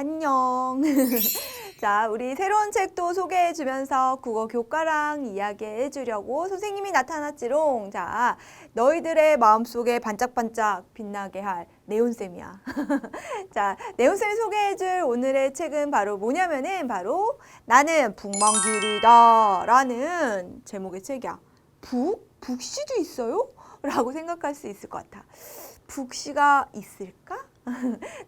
안녕. 자, 우리 새로운 책도 소개해주면서 국어 교과랑 이야기해주려고 선생님이 나타났지롱. 자, 너희들의 마음속에 반짝반짝 빛나게 할 네온쌤이야. 자, 네온쌤이 소개해줄 오늘의 책은 바로 뭐냐면은 바로 나는 북먼길이다 라는 제목의 책이야. 북시도 있어요? 라고 생각할 수 있을 것 같아. 북시가 있을까?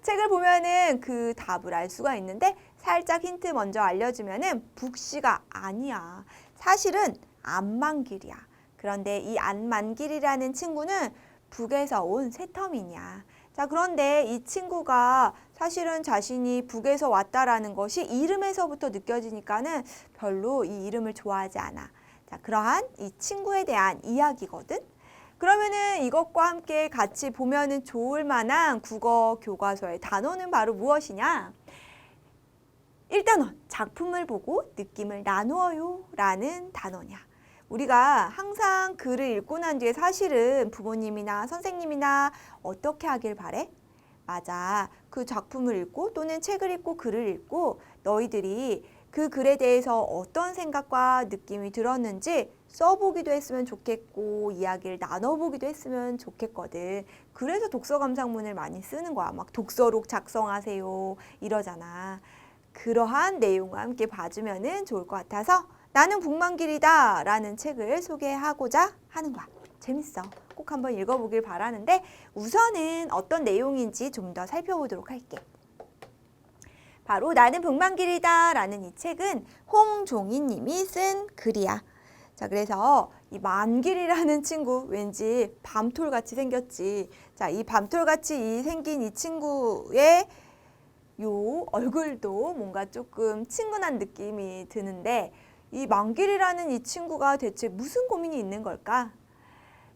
책을 보면은 그 답을 알 수가 있는데 살짝 힌트 먼저 알려주면은 북시가 아니야. 사실은 안만길이야. 그런데 이 안만길이라는 친구는 북에서 온 새터민이야. 자, 그런데 이 친구가 사실은 자신이 북에서 왔다라는 것이 이름에서부터 느껴지니까는 별로 이 이름을 좋아하지 않아. 자, 그러한 이 친구에 대한 이야기거든. 그러면은 이것과 함께 같이 보면은 좋을 만한 국어 교과서의 단어는 바로 무엇이냐? 1단원, 작품을 보고 느낌을 나누어요 라는 단어냐. 우리가 항상 글을 읽고 난 뒤에 사실은 부모님이나 선생님이나 어떻게 하길 바래? 맞아. 그 작품을 읽고 또는 책을 읽고 글을 읽고 너희들이 그 글에 대해서 어떤 생각과 느낌이 들었는지 써보기도 했으면 좋겠고 이야기를 나눠보기도 했으면 좋겠거든. 그래서 독서 감상문을 많이 쓰는 거야. 막 독서록 작성하세요 이러잖아. 그러한 내용과 함께 봐주면 좋을 것 같아서 나는 북먼길이다 라는 책을 소개하고자 하는 거야. 재밌어. 꼭 한번 읽어보길 바라는데 우선은 어떤 내용인지 좀 더 살펴보도록 할게. 바로 나는 북먼길이다 라는 이 책은 홍종희 님이 쓴 글이야. 자, 그래서 이 만길이라는 친구 왠지 밤톨같이 생겼지. 자, 이 밤톨같이 생긴 이 친구의 요 얼굴도 뭔가 조금 친근한 느낌이 드는데 이 만길이라는 이 친구가 대체 무슨 고민이 있는 걸까?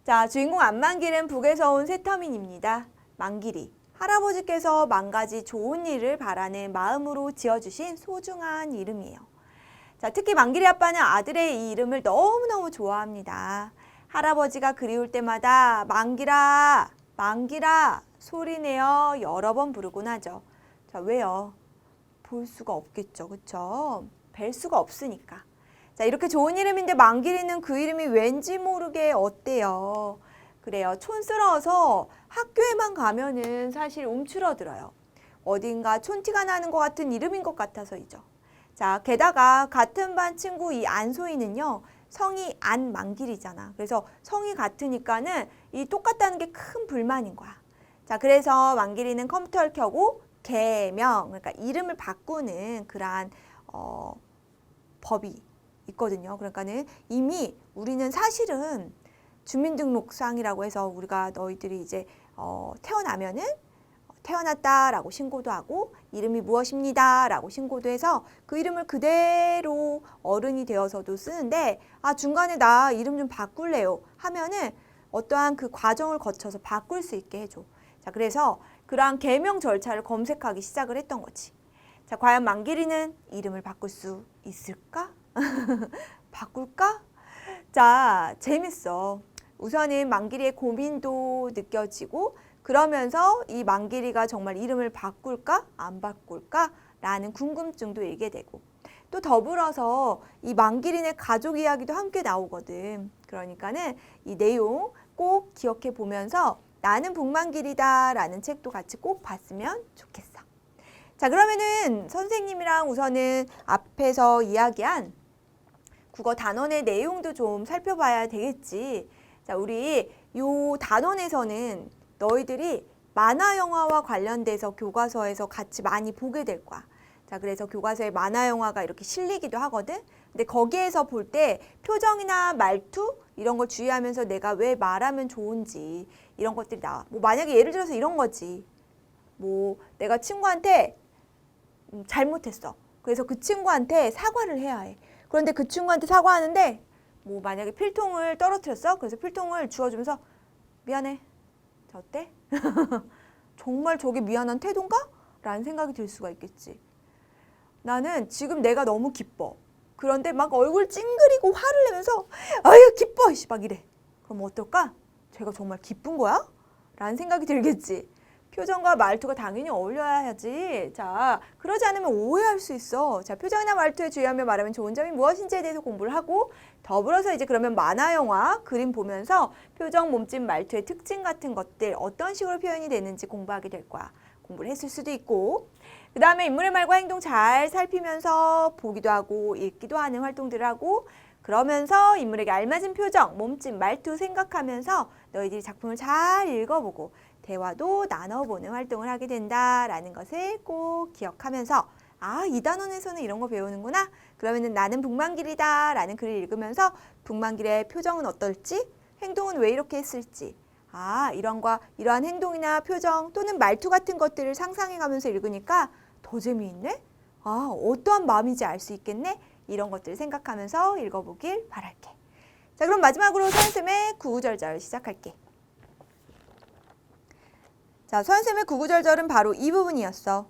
자, 주인공 안만길은 북에서 온 새터민입니다. 만길이. 할아버지께서 만가지 좋은 일을 바라는 마음으로 지어주신 소중한 이름이에요. 자, 특히 만길이 아빠는 아들의 이 이름을 너무너무 좋아합니다. 할아버지가 그리울 때마다 만길아, 만길아 소리내어 여러 번 부르곤 하죠. 자, 왜요? 볼 수가 없겠죠. 그쵸? 뵐 수가 없으니까. 자, 이렇게 좋은 이름인데 만길이는 그 이름이 왠지 모르게 어때요? 그래요. 촌스러워서 학교에만 가면은 사실 움츠러들어요. 어딘가 촌티가 나는 것 같은 이름인 것 같아서이죠. 자, 게다가 같은 반 친구 이 안소희는요. 성이 안만길이잖아. 그래서 성이 같으니까는 이 똑같다는 게 큰 불만인 거야. 자, 그래서 만길이는 컴퓨터를 켜고 개명, 그러니까 이름을 바꾸는 그러한 법이 있거든요. 그러니까는 이미 우리는 사실은 주민등록상이라고 해서 우리가 너희들이 이제 태어나면은 태어났다라고 신고도 하고 이름이 무엇입니다라고 신고도 해서 그 이름을 그대로 어른이 되어서도 쓰는데 아 중간에 나 이름 좀 바꿀래요 하면은 어떠한 그 과정을 거쳐서 바꿀 수 있게 해줘. 자, 그래서 그러한 개명 절차를 검색하기 시작을 했던 거지. 자, 과연 만길이는 이름을 바꿀 수 있을까? 바꿀까? 자, 재밌어. 우선은 만길이의 고민도 느껴지고 그러면서 이 만길이가 정말 이름을 바꿀까? 안 바꿀까? 라는 궁금증도 일게 되고 또 더불어서 이 만길이네 가족 이야기도 함께 나오거든. 그러니까는 이 내용 꼭 기억해 보면서 나는 북만길이다 라는 책도 같이 꼭 봤으면 좋겠어. 자, 그러면은 선생님이랑 우선은 앞에서 이야기한 국어 단원의 내용도 좀 살펴봐야 되겠지. 자, 우리 요 단원에서는 너희들이 만화 영화와 관련돼서 교과서에서 같이 많이 보게 될 거야. 자, 그래서 교과서에 만화 영화가 이렇게 실리기도 하거든. 근데 거기에서 볼 때 표정이나 말투 이런 걸 주의하면서 내가 왜 말하면 좋은지 이런 것들이 나와. 뭐 만약에 예를 들어서 이런 거지. 뭐 내가 친구한테 잘못했어. 그래서 그 친구한테 사과를 해야 해. 그런데 그 친구한테 사과하는데 뭐 만약에 필통을 떨어뜨렸어? 그래서 필통을 주워주면서 미안해. 자, 어때? 정말 저게 미안한 태도인가? 라는 생각이 들 수가 있겠지. 나는 지금 내가 너무 기뻐. 그런데 막 얼굴 찡그리고 화를 내면서 아유 기뻐! 막 이래. 그럼 어떨까? 제가 정말 기쁜 거야? 라는 생각이 들겠지. 표정과 말투가 당연히 어울려야지. 자, 그러지 않으면 오해할 수 있어. 자, 표정이나 말투에 주의하며 말하면 좋은 점이 무엇인지에 대해서 공부를 하고 더불어서 이제 그러면 만화, 영화, 그림 보면서 표정, 몸짓, 말투의 특징 같은 것들 어떤 식으로 표현이 되는지 공부하게 될 거야. 공부를 했을 수도 있고 그 다음에 인물의 말과 행동 잘 살피면서 보기도 하고 읽기도 하는 활동들을 하고 그러면서 인물에게 알맞은 표정, 몸짓, 말투 생각하면서 너희들이 작품을 잘 읽어보고 대화도 나눠보는 활동을 하게 된다라는 것을 꼭 기억하면서 아, 이 단원에서는 이런 거 배우는구나. 그러면은 나는 북만길이다 라는 글을 읽으면서 북만길의 표정은 어떨지, 행동은 왜 이렇게 했을지 아, 이러한 행동이나 표정 또는 말투 같은 것들을 상상해가면서 읽으니까 더 재미있네? 아, 어떠한 마음인지 알 수 있겠네? 이런 것들을 생각하면서 읽어보길 바랄게. 자, 그럼 마지막으로 서현쌤의 구구절절 시작할게. 자, 서현쌤의 구구절절은 바로 이 부분이었어.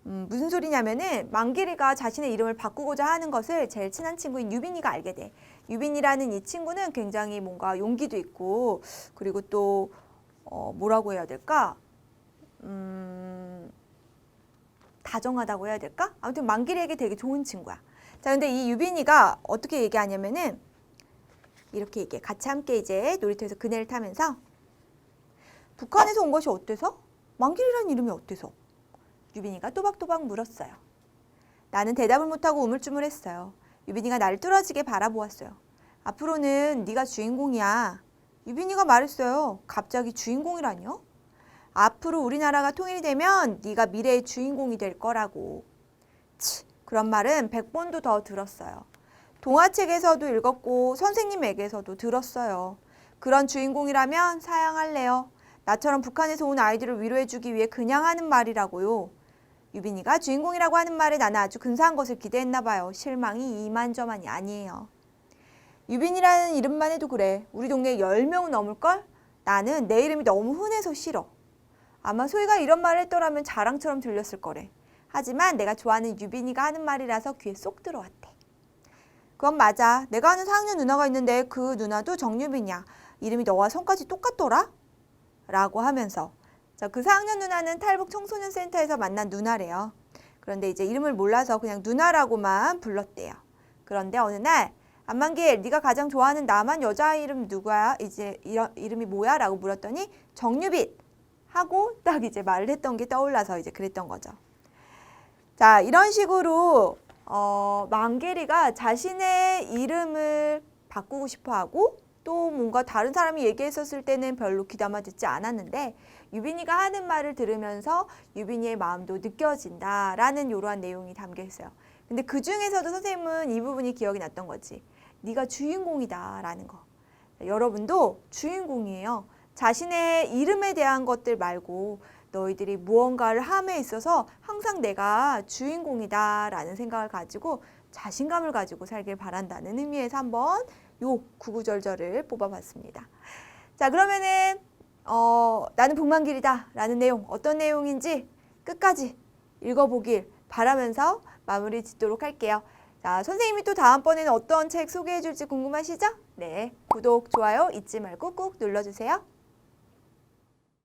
무슨 소리냐면은 만길이가 자신의 이름을 바꾸고자 하는 것을 제일 친한 친구인 유빈이가 알게 돼. 유빈이라는 이 친구는 굉장히 뭔가 용기도 있고 그리고 또 뭐라고 해야 될까? 다정하다고 해야 될까? 아무튼 만길이에게 되게 좋은 친구야. 자, 근데 이 유빈이가 어떻게 얘기하냐면은 이렇게 얘기해. 같이 함께 이제 놀이터에서 그네를 타면서 북한에서 온 것이 어때서? 만길이라는 이름이 어때서? 유빈이가 또박또박 물었어요. 나는 대답을 못하고 우물쭈물했어요. 유빈이가 나를 뚫어지게 바라보았어요. 앞으로는 네가 주인공이야. 유빈이가 말했어요. 갑자기 주인공이라뇨? 앞으로 우리나라가 통일이 되면 네가 미래의 주인공이 될 거라고. 치, 그런 말은 100번도 더 들었어요. 동화책에서도 읽었고 선생님에게서도 들었어요. 그런 주인공이라면 사양할래요. 나처럼 북한에서 온 아이들을 위로해주기 위해 그냥 하는 말이라고요. 유빈이가 주인공이라고 하는 말에 나는 아주 근사한 것을 기대했나 봐요. 실망이 이만저만이 아니에요. 유빈이라는 이름만 해도 그래. 우리 동네에 10명은 넘을걸? 나는 내 이름이 너무 흔해서 싫어. 아마 소희가 이런 말을 했더라면 자랑처럼 들렸을 거래. 하지만 내가 좋아하는 유빈이가 하는 말이라서 귀에 쏙 들어왔대. 그건 맞아. 내가 아는 4학년 누나가 있는데 그 누나도 정유빈이야. 이름이 너와 성까지 똑같더라? 라고 하면서 자, 그 4학년 누나는 탈북 청소년 센터에서 만난 누나래요. 그런데 이제 이름을 몰라서 그냥 누나라고만 불렀대요. 그런데 어느 날 안만길 네가 가장 좋아하는 남한 여자 이름 누구야? 이제 이름이 뭐야? 라고 물었더니 정유빈 하고 딱 이제 말을 했던 게 떠올라서 이제 그랬던 거죠. 자, 이런 식으로 만길이가 자신의 이름을 바꾸고 싶어 하고 또 뭔가 다른 사람이 얘기했었을 때는 별로 귀담아 듣지 않았는데 유빈이가 하는 말을 들으면서 유빈이의 마음도 느껴진다라는 이러한 내용이 담겨 있어요. 근데 그 중에서도 선생님은 이 부분이 기억이 났던 거지. 네가 주인공이다라는 거. 여러분도 주인공이에요. 자신의 이름에 대한 것들 말고 너희들이 무언가를 함에 있어서 항상 내가 주인공이다라는 생각을 가지고 자신감을 가지고 살길 바란다는 의미에서 한번 요 구구절절을 뽑아봤습니다. 자, 그러면은 나는 북만길이다 라는 내용 어떤 내용인지 끝까지 읽어보길 바라면서 마무리 짓도록 할게요. 자, 선생님이 또 다음번에는 어떤 책 소개해 줄지 궁금하시죠? 네, 구독, 좋아요 잊지 말고 꾹 눌러주세요.